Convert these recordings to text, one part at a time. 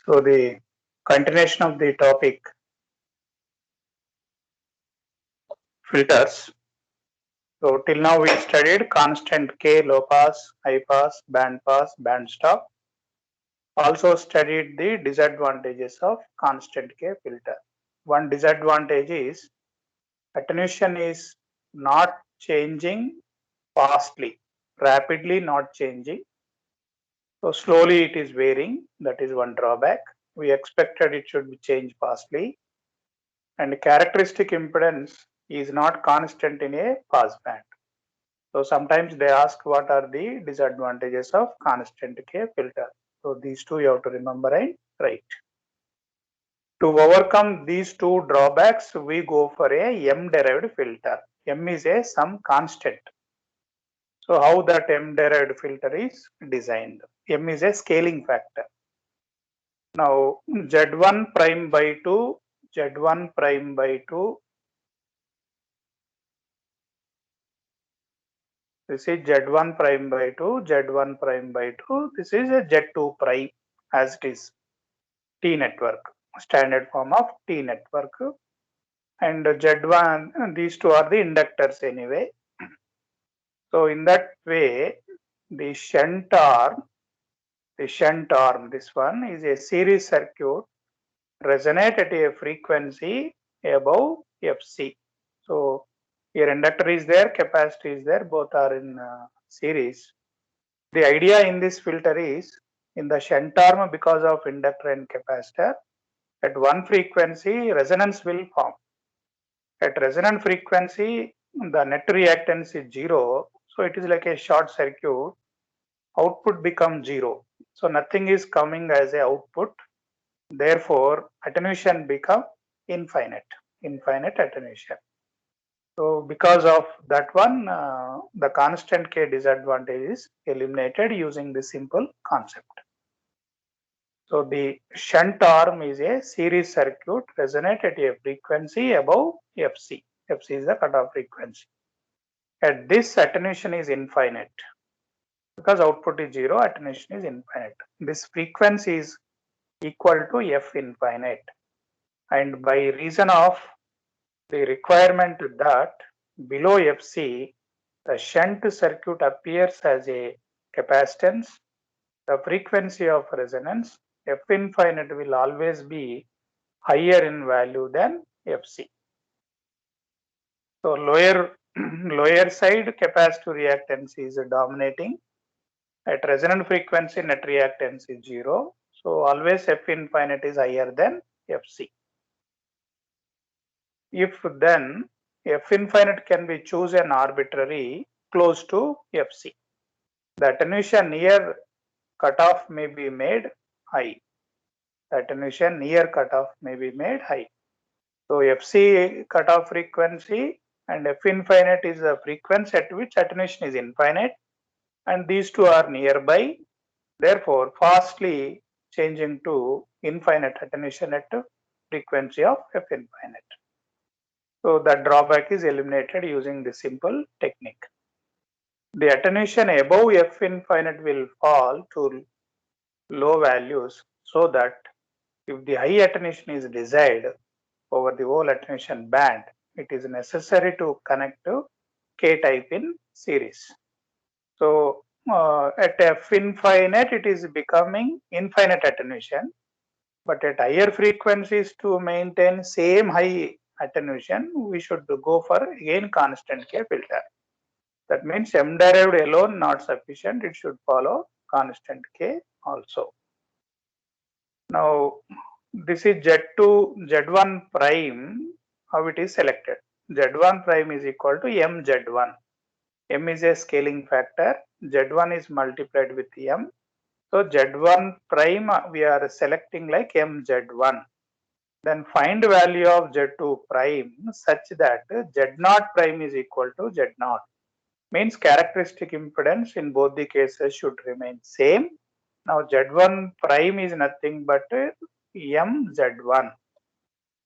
So the continuation of the topic filters. So till now we studied constant K, low pass, high pass, band stop. Also studied the disadvantages of constant K filter. One disadvantage is attenuation is not changing fastly, rapidly not changing. So slowly it is varying. That is one drawback. We expected it should be changed fastly. And characteristic impedance is not constant in a pass band. So sometimes they ask what are the disadvantages of constant K filter. So these two you have to remember and write. To overcome these two drawbacks, we go for a M derived filter. M is a some constant. So how that M derived filter is designed? M is a scaling factor. Now Z1 prime by 2, Z1 prime by 2. This is Z1 prime by 2, Z1 prime by 2. This is a Z2 prime as it is T network, standard form of T network. And Z1, these two are the inductors anyway. So in that way, the shunt arm, this one is a series circuit resonate at a frequency above Fc. So here inductor is there, capacitor is there, both are in series. The idea in this filter is in the shunt arm, because of inductor and capacitor, at one frequency resonance will form. At resonant frequency, the net reactance is zero, so it is like a short circuit. Output becomes zero, so nothing is coming as a output. Therefore, attenuation become infinite attenuation. So because of that one, the constant K disadvantage is eliminated using this simple concept. So the shunt arm is a series circuit resonate at a frequency above Fc. Fc is the cutoff frequency. At this, attenuation is infinite. Because output is zero, attenuation is infinite. This frequency is equal to F infinite. And by reason of the requirement that below Fc, the shunt circuit appears as a capacitance, the frequency of resonance F infinite will always be higher in value than Fc. So lower side capacitor reactance is dominating. At resonant frequency, net reactance is zero. So always F infinite is higher than Fc. If then F infinite can be chosen arbitrary close to Fc. The attenuation near cutoff may be made high. The attenuation near cutoff may be made high. So Fc cutoff frequency and F infinite is the frequency at which attenuation is infinite, and these two are nearby. Therefore, fastly changing to infinite attenuation at frequency of F infinite. So the drawback is eliminated using this simple technique. The attenuation above F infinite will fall to low values, so that if the high attenuation is desired over the whole attenuation band, it is necessary to connect to K type in series. So at F infinite, it is becoming infinite attenuation, but at higher frequencies to maintain same high attenuation, we should go for again constant K filter. That means M derived alone not sufficient, it should follow constant K also. Now this is Z2, Z1 prime, how it is selected. Z1 prime is equal to MZ1. M is a scaling factor, Z1 is multiplied with M. So Z1 prime we are selecting like MZ1. Then find value of Z2 prime such that Z0 prime is equal to Z0. Means characteristic impedance in both the cases should remain same. Now Z1 prime is nothing but MZ1.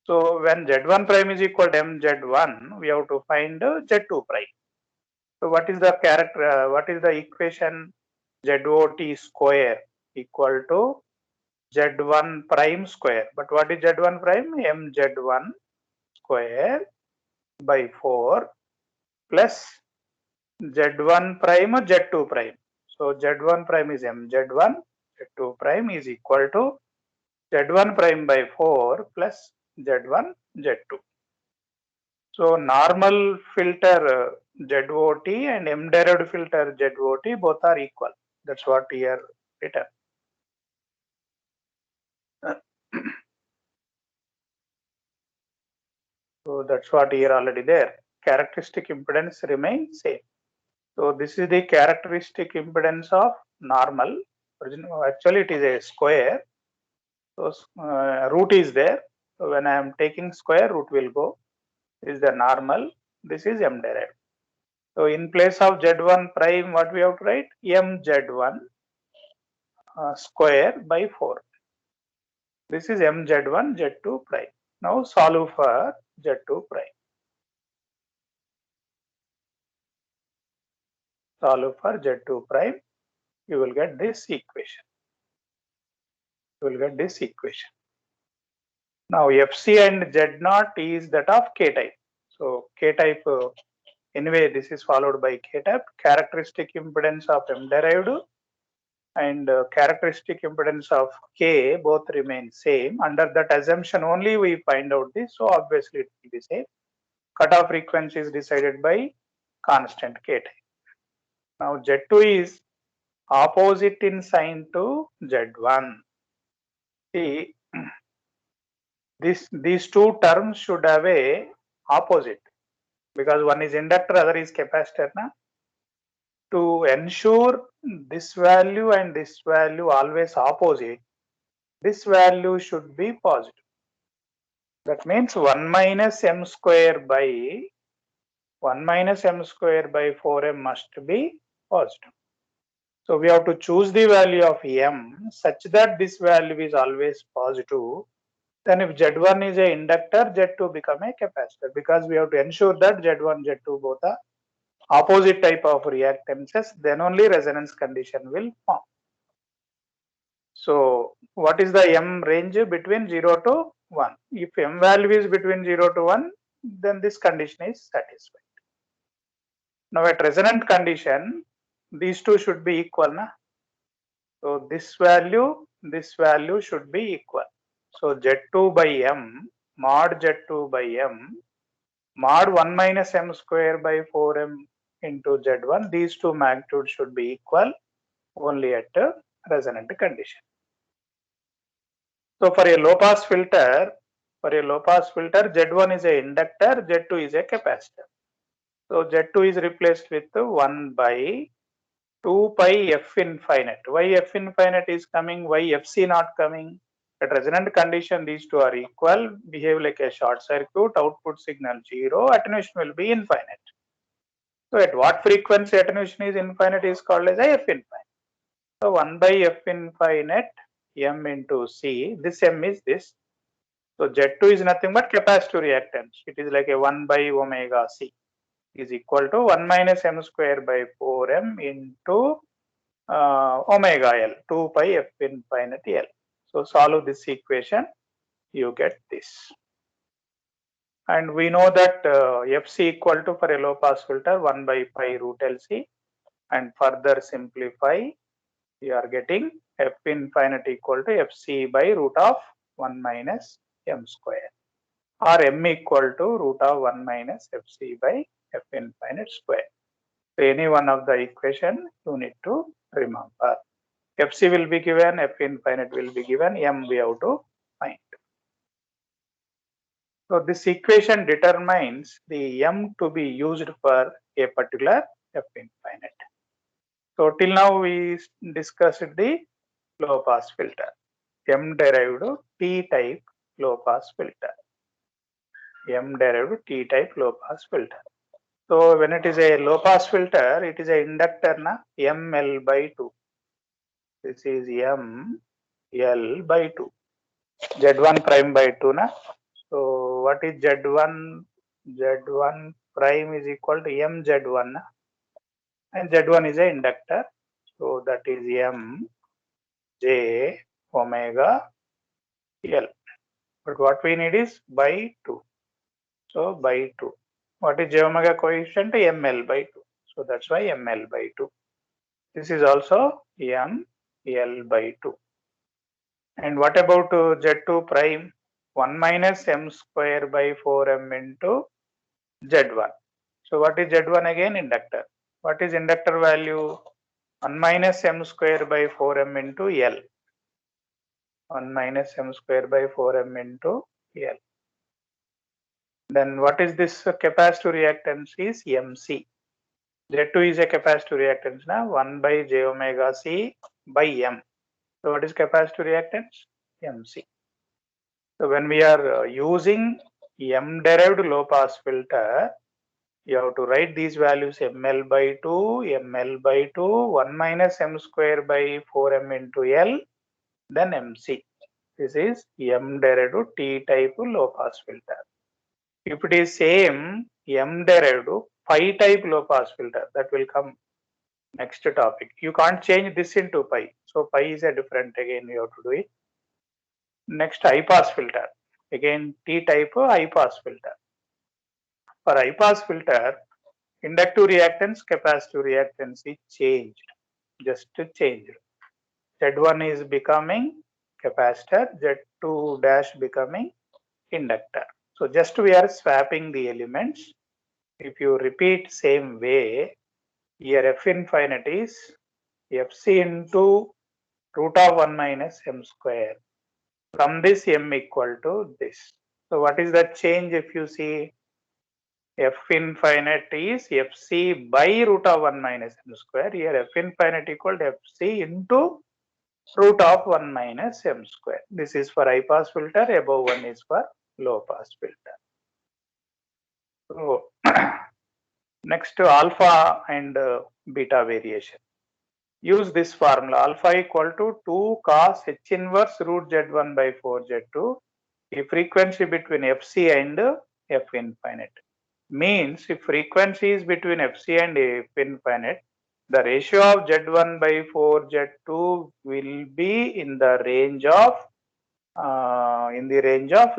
So when Z1 prime is equal to MZ1, we have to find Z2 prime. So what is the what is the equation? ZOT square equal to Z1 prime square. But what is Z1 prime? MZ1 square by 4 plus Z1 prime or Z2 prime. So Z1 prime is MZ1, Z2 prime is equal to Z1 prime by 4 plus Z1 Z2. So normal filter ZOT and M derived filter ZOT both are equal. That's what here written. So that's what here already there. Characteristic impedance remains same. So this is the characteristic impedance of normal. Actually, it is a square. So root is there. So when I am taking square, root will go. This is the normal. This is M derived. So in place of Z1 prime, what we have to write? MZ1 square by 4. This is MZ1 Z2 prime. Now solve for Z2 prime. Solve for Z2 prime. You will get this equation. You will get this equation. Now FC and Z0 is that of K type. So K type, anyway, this is followed by K type. Characteristic impedance of M derived and characteristic impedance of K both remain same. Under that assumption only we find out this. So obviously it will be same. Cutoff frequency is decided by constant K type. Now Z2 is opposite in sign to Z1. See, these two terms should have a opposite because one is inductor, other is capacitor. Na? To ensure this value and this value always opposite, this value should be positive. That means 1 minus m square by 4m must be positive. So we have to choose the value of m such that this value is always positive. Then if Z1 is a inductor, Z2 become a capacitor because we have to ensure that Z1, Z2 both are opposite type of reactances, then only resonance condition will form. So what is the m range between 0 to 1? If m value is between 0 to 1, then this condition is satisfied. Now at resonant condition, these two should be equal. Na? So this value should be equal. So Z2 by m, mod Z2 by m, mod 1 minus m square by 4m into Z1, these two magnitudes should be equal only at a resonant condition. So for a low pass filter, Z1 is a inductor, Z2 is a capacitor. So Z2 is replaced with 1 by 2 pi f infinite. Why f infinite is coming? Why fc not coming? At resonant condition, these two are equal, behave like a short circuit, output signal 0, attenuation will be infinite. So at what frequency attenuation is infinite is called as a f infinite. So 1 by f infinite m into c, this m is this. So Z2 is nothing but capacitor reactance. It is like a 1 by omega c is equal to 1 minus m square by 4m into omega L, 2 pi f infinite L. So solve this equation, you get this. And we know that fc equal to, for a low pass filter, 1 by pi root LC. And further simplify, you are getting f infinite equal to fc by root of 1 minus m square, or m equal to root of 1 minus fc by f infinite square. So any one of the equation you need to remember. Fc will be given, f infinite will be given, m we have to find. So this equation determines the m to be used for a particular f infinite. So till now we discussed the low pass filter, m derived T type low pass filter, m derived T type low pass filter. So when it is a low pass filter, it is a inductor na ml by 2. This is m l by 2. Z1 prime by 2 na. So what is Z1? Z1 prime is equal to m Z1 na? And Z1 is a inductor. So that is m j omega L. But what we need is by 2. So by 2. What is j omega coefficient? ml by 2. So that's why ml by 2. This is also ml by 2. And what about Z2 prime? 1 minus m square by 4m into Z1. So what is Z1 again? Inductor. What is inductor value? 1 minus m square by 4m into L. 1 minus m square by 4m into L. Then what is this capacitor reactance is MC. Z2 is a capacitor reactance now, 1 by j omega C by M. So what is capacitor reactance? MC. So when we are using M derived low pass filter, you have to write these values ml by 2, ml by 2, 1 minus m square by 4m into L, then MC. This is M derived T type low pass filter. If it is same M derived pi type low pass filter, that will come next topic. You can't change this into pi. So pi is a different, again you have to do it. Next high pass filter. Again T type high pass filter. For high pass filter, inductive reactance, capacitive reactance is changed. Just changed. Z1 is becoming capacitor, Z2 dash becoming inductor. So just we are swapping the elements. If you repeat same way, here f infinite is fc into root of 1 minus m square. From this m equal to this. So what is the change if you see? F infinite is fc by root of 1 minus m square. Here f infinite equal to fc into root of 1 minus m square. This is for high pass filter, above one is for low pass filter. So next to alpha and beta variation. Use this formula, alpha equal to 2 cos h inverse root z1 by 4 z2, the frequency between fc and f infinite. Means if frequency is between fc and f infinite, the ratio of z1 by 4 z2 will be in the range of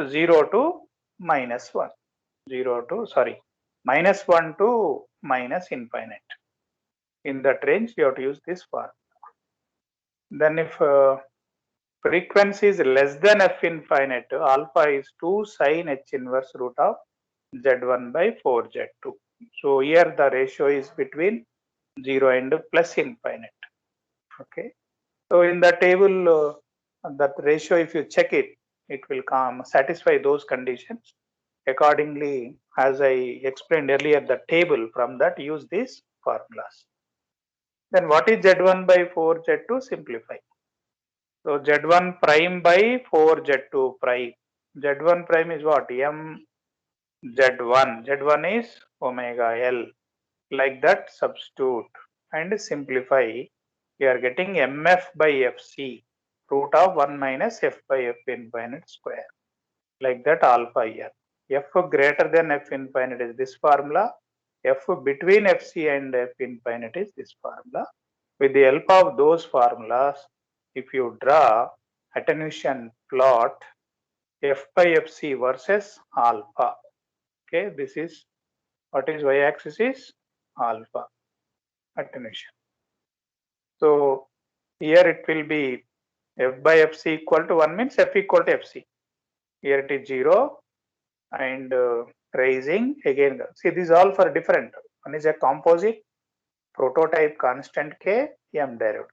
0 to minus 1. Minus 1 to minus infinite. In that range, you have to use this formula. Then if frequency is less than f infinite, alpha is 2 sin h inverse root of z1 by 4 z2. So here the ratio is between 0 and plus infinite. Okay. So in the table, that ratio, if you check it, it will satisfy those conditions. Accordingly, as I explained earlier, the table, from that use these formulas. Then what is z1 by 4 z2? Simplify. So z1 prime by 4 z2 prime. Z1 prime is what? M z1. Z1 is omega L. Like that, substitute and simplify. We are getting mf by fc, root of 1 minus f by f infinite square. Like that, alpha here. F greater than f infinite is this formula. F between fc and f infinite is this formula. With the help of those formulas, if you draw attenuation plot, f by fc versus alpha. Okay, this is what is y-axis is alpha attenuation. So here it will be f by fc equal to 1 means f equal to fc. Here it is 0 and raising again. See, these all for different. One is a composite, prototype constant k, m derived.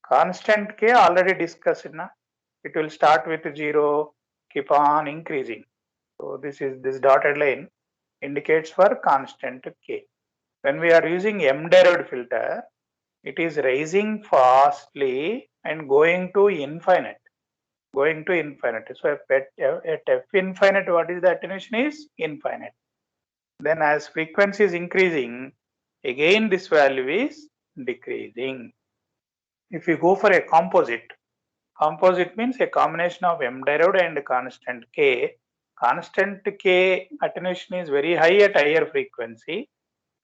Constant k already discussed. It will start with 0, keep on increasing. So this dotted line indicates for constant k. When we are using m derived filter, it is rising fastly and going to infinite. So at f infinite, what is the attenuation is infinite. Then as frequency is increasing, again this value is decreasing. If you go for a composite means a combination of m derived and constant k. Constant k attenuation is very high at higher frequency,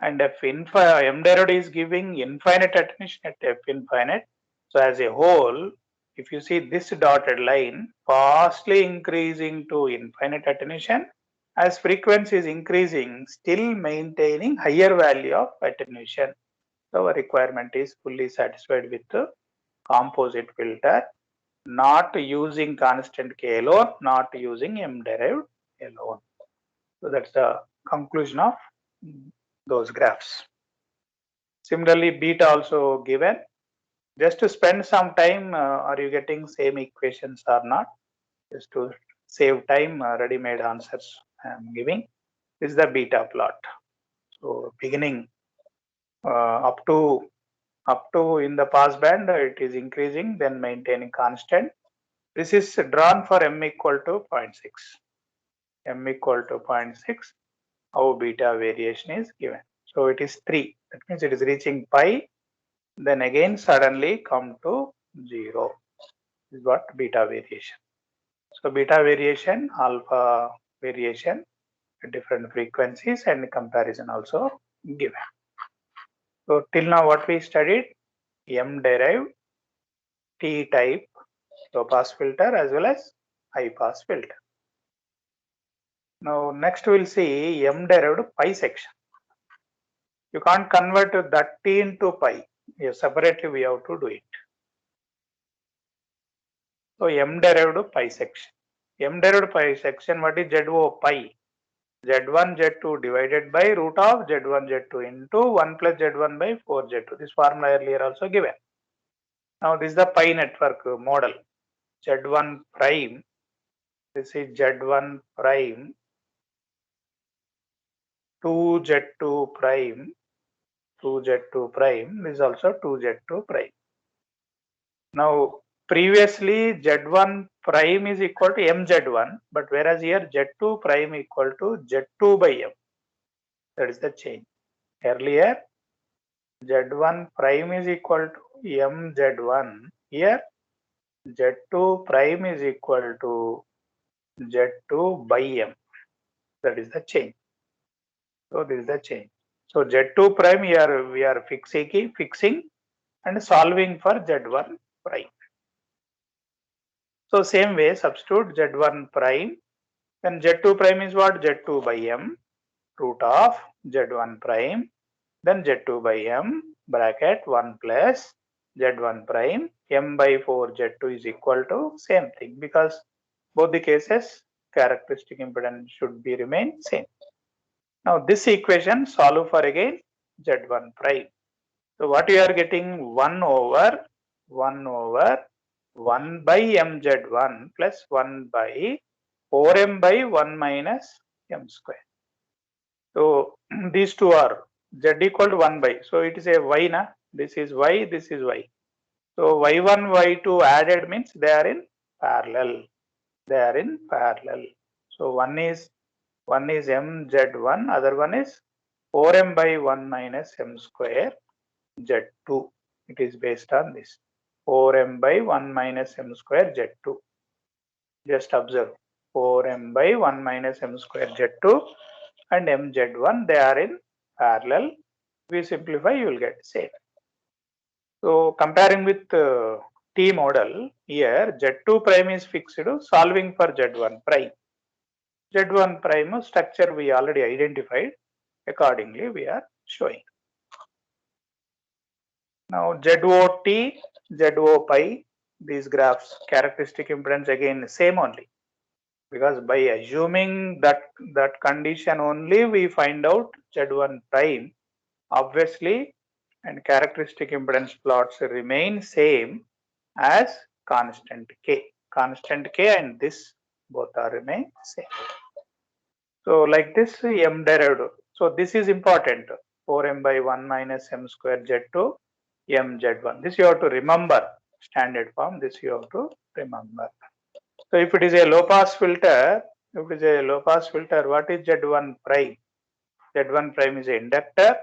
and m derived is giving infinite attenuation at f infinite. So as a whole, if you see this dotted line fastly increasing to infinite attenuation, as frequency is increasing, still maintaining higher value of attenuation. So our requirement is fully satisfied with the composite filter, not using constant K alone, not using M derived alone. So that's the conclusion of those graphs. Similarly, beta also given. Just to spend some time, are you getting same equations or not? Just to save time, ready-made answers I am giving. This is the beta plot. So beginning up to in the pass band, it is increasing, then maintaining constant. This is drawn for m equal to 0.6. M equal to 0.6, how beta variation is given. So it is 3. That means it is reaching pi, then again suddenly come to 0. This is what beta variation. So beta variation, alpha variation at different frequencies, and comparison also given. So till now what we studied, M derived, T type low pass filter as well as high pass filter. Now next we'll see M derived pi section. You can't convert that T into pi. Yes, separately we have to do it. So M derived pi section. M derived pi section, what is ZO pi? Z1 Z2 divided by root of Z1 Z2 into 1 plus Z1 by 4 Z2. This formula earlier also given. Now this is the pi network model. Z1 prime. This is Z1 prime. 2 Z2 prime. 2 Z2 prime. This is also 2 Z2 prime. Now previously Z1 prime is equal to MZ1, but whereas here Z2 prime equal to Z2 by M. That is the change. Earlier Z1 prime is equal to MZ1. Here Z2 prime is equal to Z2 by M. That is the change. So this is the change. So Z2 prime here we are fixing and solving for Z1 prime. So same way substitute Z1 prime. Then Z2 prime is what? Z2 by M root of Z1 prime. Then Z2 by M bracket 1 plus Z1 prime M by 4 Z2 is equal to same thing, because both the cases characteristic impedance should be remain same. Now this equation solve for again Z1 prime. So what you are getting, 1 over 1 by MZ1 plus 1 by 4M by 1 minus M square. So these two are Z equal to 1 by. So it is a Y na. This is Y, this is Y. So Y1, Y2 added means they are in parallel. They are in parallel. So one is MZ1, other one is 4M by 1 minus M square Z2. It is based on this. 4M by 1 minus M square Z2. Just observe. 4M by 1 minus M square Z2 and MZ1, they are in parallel. We simplify, you will get same. So comparing with T model, here Z2 prime is fixed, solving for Z1 prime. Z1 prime structure we already identified. Accordingly, we are showing. Now ZOT, ZO pi, these graphs, characteristic impedance again same only. Because by assuming that condition only, we find out Z1 prime, obviously, and characteristic impedance plots remain same as constant K. Constant K and this both are remain same. So like this M derived. So this is important. 4M by 1 minus M square Z2 MZ1. This you have to remember. Standard form. This you have to remember. So if it is a low pass filter, what is Z1 prime? Z1 prime is a inductor.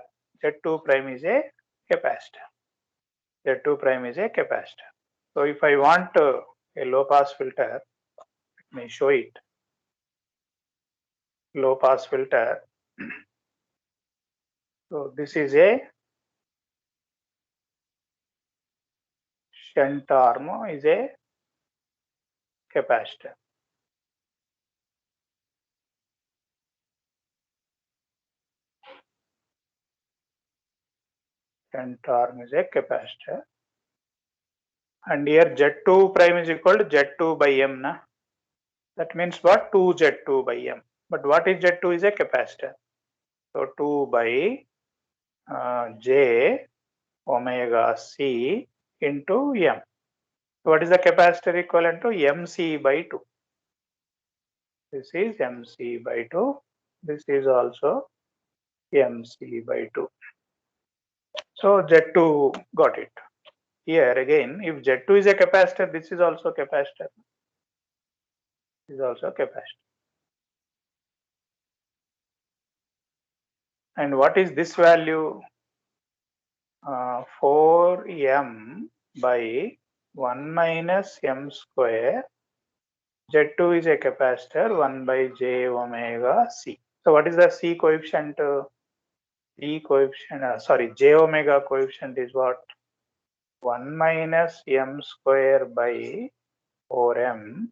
Z2 prime is a capacitor. Z2 prime is a capacitor. So if I want a low pass filter, let me show it. Low pass filter. So this is a shunt arm, is a capacitor. 10 torn is a capacitor. And here Z2 prime is equal to Z2 by M. Na? That means what? 2 Z2 by M. But what is Z2 is a capacitor. So 2 by J omega C into M. So what is the capacitor equivalent to? MC by 2. This is MC by 2. This is also MC by 2. So Z2 got it. Here again, if Z2 is a capacitor, this is also capacitor. This is also capacitor. And what is this value? 4m by 1 minus m square. Z2 is a capacitor, 1 by j omega c. So what is the c coefficient? C coefficient, j omega coefficient is what? 1 minus m square by 4m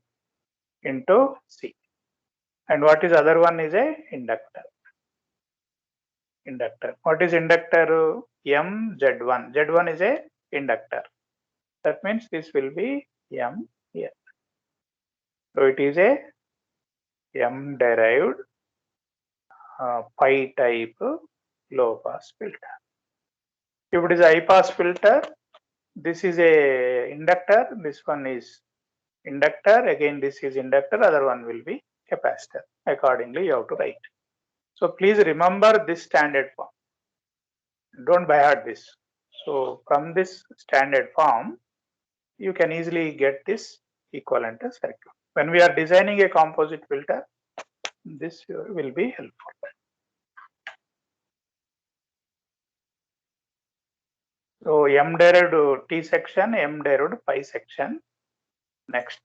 into c. And what is other one is a inductor. What is inductor? M Z1. Z1 is a inductor. That means this will be M here. So it is a M derived pi type low pass filter. If it is a high pass filter, this is a inductor. This one is inductor. Again, this is inductor. Other one will be capacitor. Accordingly, you have to write. So please remember this standard form. Don't by heart this. So from this standard form, you can easily get this equivalent circuit. When we are designing a composite filter, this will be helpful. So M derived T section, M derived pi section. Next,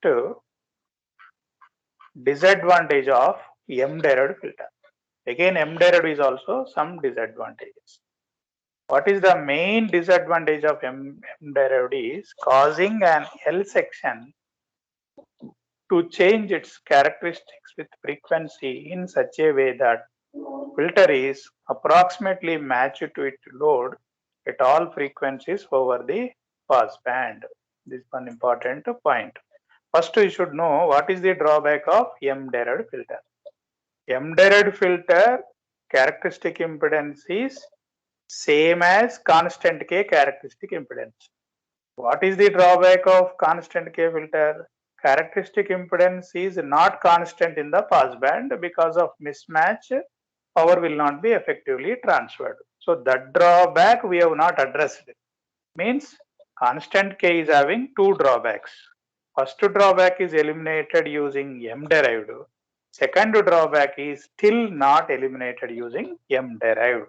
disadvantage of M derived filter. Again, M derived is also some disadvantages. What is the main disadvantage of M derived is causing an L section to change its characteristics with frequency in such a way that filter is approximately matched to its load at all frequencies over the pass band. This is one important point. First, you should know what is the drawback of M derived filter. M derived filter characteristic impedance is same as constant K characteristic impedance. What is the drawback of constant K filter? Characteristic impedance is not constant in the pass band because of mismatch. Power will not be effectively transferred. So that drawback we have not addressed. Means constant K is having two drawbacks. First drawback is eliminated using M derived. Second drawback is still not eliminated using M derived.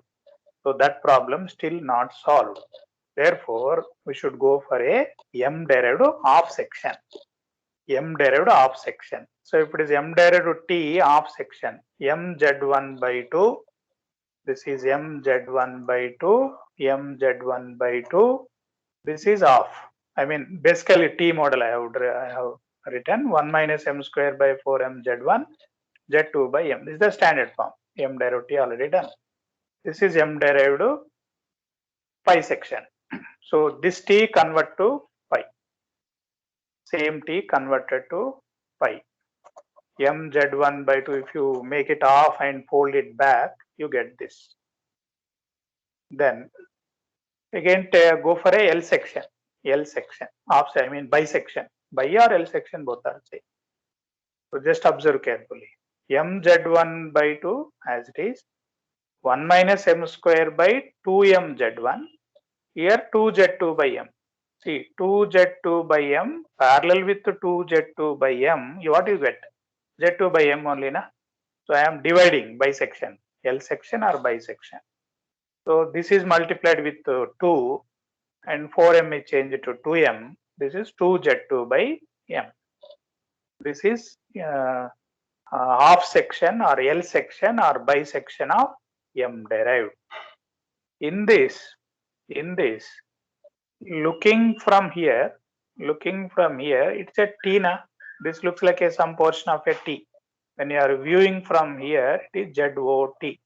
So that problem still not solved. Therefore, we should go for a M derived off section. M derived off section. So if it is M derived T off section, mz1 by 2. This is mz1 by 2, mz1 by 2. This is off. I mean, basically T model I have written 1 minus m square by 4 mz1, z2 by m. This is the standard form. M derived T already done. This is M derived pi section. So this T convert to pi. Same T converted to pi. mz1 by 2, if you make it off and fold it back, you get this. Then again go for a L section. L section. I mean bisection. Bi or L section both are same. So just observe carefully. mz1 by 2 as it is. 1 minus m square by 2mz1. Here 2z2 by m. See 2z2 by m parallel with 2z2 by m. What you get? z2 by m only na. So I am dividing bisection. L section or bisection. So this is multiplied with 2 and 4m is changed to 2m. This is 2z2 by m. This is half section or L section or bisection of M derived. In this, looking from here, it's a T na. This looks like some portion of a T. When you are viewing from here, it is ZOT.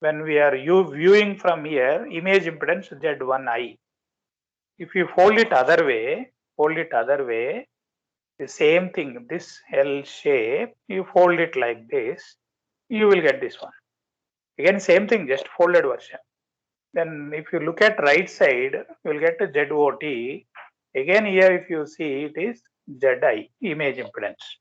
When we are viewing from here, image impedance Z1I. If you fold it other way, the same thing, this L shape, you fold it like this, you will get this one. Again, same thing, just folded version. Then if you look at right side, you will get ZOT. Again here if you see, it is ZI, image impedance.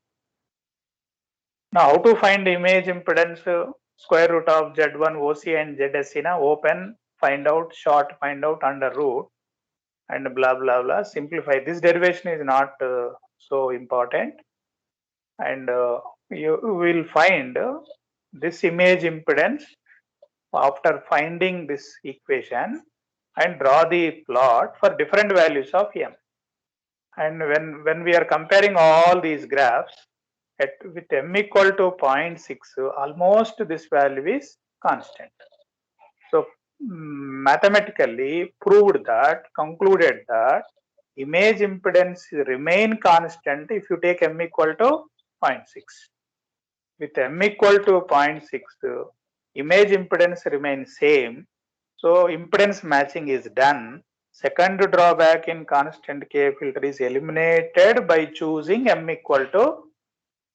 Now how to find image impedance? Square root of Z1 OC and ZSC na open, find out, short, find out, under root, and blah blah blah. Simplify. This derivation is not so important, and you will find this image impedance after finding this equation and draw the plot for different values of m. And when we are comparing all these graphs with m equal to 0.6, almost this value is constant. So mathematically concluded that image impedance remain constant if you take m equal to 0.6. With m equal to 0.6, image impedance remains same. So impedance matching is done. Second drawback in constant K filter is eliminated by choosing m equal to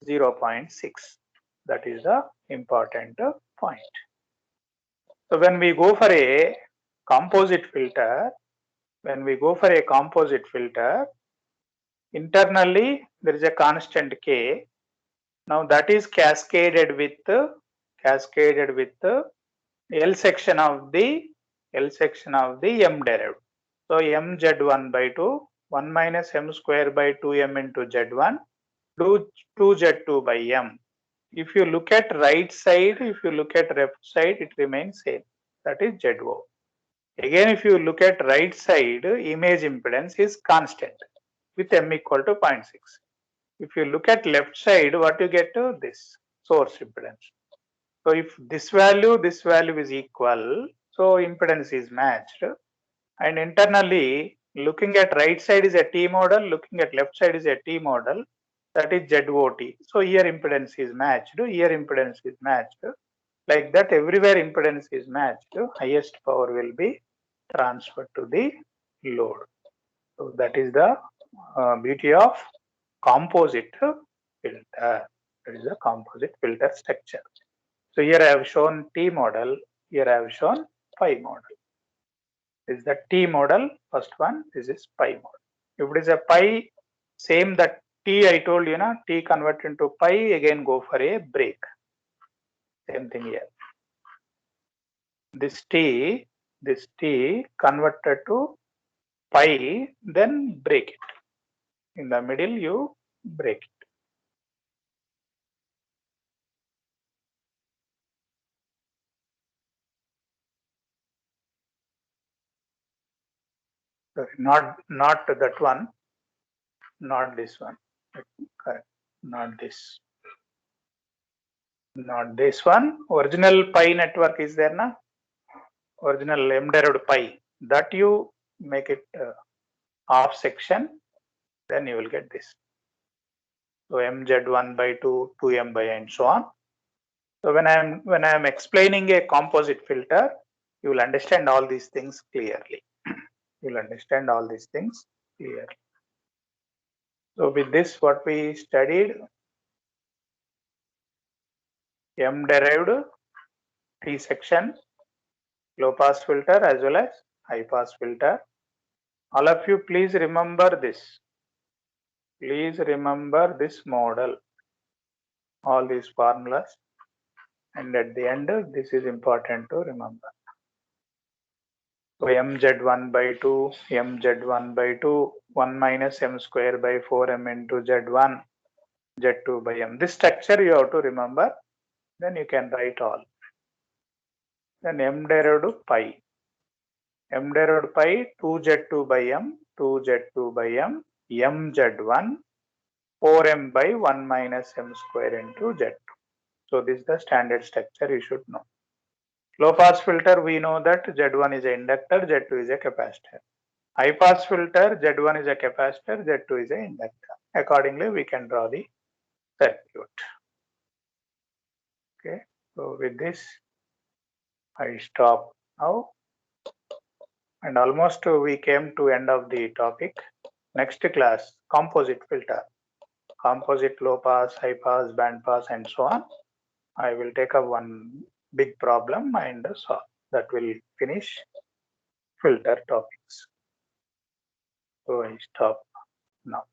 0.6. That is the important point. So when we go for a composite filter, internally there is a constant K. Now that is cascaded with L section of the m derived. So mz1 by 2, 1 minus m square by 2m into z1, 2z2 by m. If you look at right side, if you look at left side, it remains same. That is ZO. Again, if you look at right side, image impedance is constant with m equal to 0.6. If you look at left side, what you get to this source impedance. So if this value is equal, so impedance is matched. And internally, looking at right side is a T model, looking at left side is a T model, that is ZOT. So here impedance is matched, Like that, everywhere impedance is matched, highest power will be transferred to the load. So that is the beauty of composite filter. That is the composite filter structure. So here I have shown T model, here I have shown pi model. This is the T model, first one, this is pi model. If it is a pi, same that T I told you, T convert into pi, again go for a break. Same thing here. This T converted to pi, then break it. In the middle, you break it. Sorry, not that one, not this one. Correct. Not this. Not this one. Original pi network is there, na? Original m derived pi. That you make it half section, then you will get this. So mz1 by 2, 2m by and so on. So when I am explaining a composite filter, you will understand all these things clearly. So with this, what we studied, m derived T section, low pass filter as well as high pass filter. All of you please remember this. Please remember this model, all these formulas, and at the end this is important to remember. So mz1 by 2, mz1 by 2, 1 minus m square by 4m into z1, z2 by m. This structure you have to remember, then you can write all. Then m derived pi. M derived pi 2z2 by m, 2z2 by m, mz1, 4m by 1 minus m square into z2. So this is the standard structure you should know. Low pass filter, we know that Z1 is an inductor, Z2 is a capacitor. high pass filter, Z1 is a capacitor, Z2 is an inductor. Accordingly, we can draw the circuit. Okay, so with this, I stop now. And almost we came to end of the topic. Next class, composite filter. Composite low pass, high pass, band pass, and so on. I will take up one big problem and solve. That will finish filter topics. So I stop now.